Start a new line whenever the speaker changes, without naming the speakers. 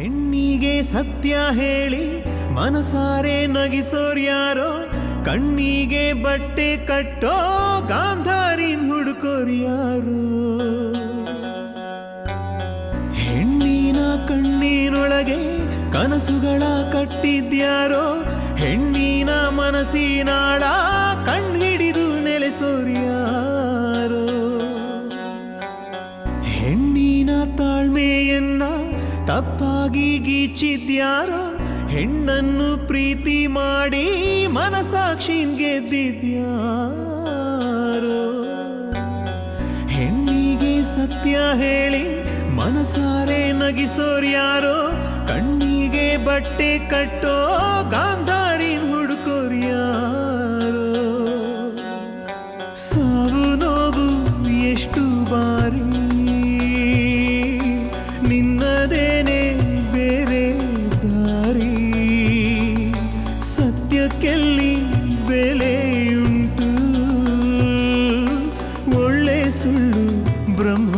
ಹೆಣ್ಣಿಗೆ ಸತ್ಯ ಹೇಳಿ ಮನಸಾರೆ ನಗಿಸೋರ್ಯಾರೋ, ಕಣ್ಣಿಗೆ ಬಟ್ಟೆ ಕಟ್ಟೋ ಗಾಂಧಾರಿನ್ ಹುಡುಕೋರ್ಯಾರೋ. ಹೆಣ್ಣಿನ ಕಣ್ಣಿನೊಳಗೆ ಕನಸುಗಳ ಕಟ್ಟಿದ್ಯಾರೋ, ಹೆಣ್ಣಿನ ಮನಸ್ಸಿನಾಳ ಕಣ್ಹಿಡಿದು ನೆಲೆಸೋರ್ಯಾರೋ. ಹೆಣ್ಣಿನ ತಾಳ್ಮೆಯನ್ನ ತಪ್ಪಾಗಿ ಗೀಚಿದ್ಯಾರೋ, ಹೆಣ್ಣನ್ನು ಪ್ರೀತಿ ಮಾಡಿ ಮನಸಾಕ್ಷಿನ್ ಗೆದ್ದಿದ್ಯಾರೋ. ಹೆಣ್ಣಿಗೆ ಸತ್ಯ ಹೇಳಿ ಮನಸಾರೆ ನಗಿಸೋರ್ಯಾರೋ, ಕಣ್ಣಿಗೆ ಬಟ್ಟೆ ಕಟ್ಟೋ ಗಾಂಧಾರಿನ್ ಹುಡುಕೋರ್ಯಾರೋ. ಸಾವು ನೋವು ಎಷ್ಟು ಬಾರಿ ನಿನ್ನದೇನೆ ಬೇರೆ ದಾರಿ, ಸತ್ಯಕ್ಕೆಲ್ಲಿ ಬೆಲೆಯುಂಟು, ಒಳ್ಳೆ ಸುಳ್ಳು ಬ್ರಹ್ಮ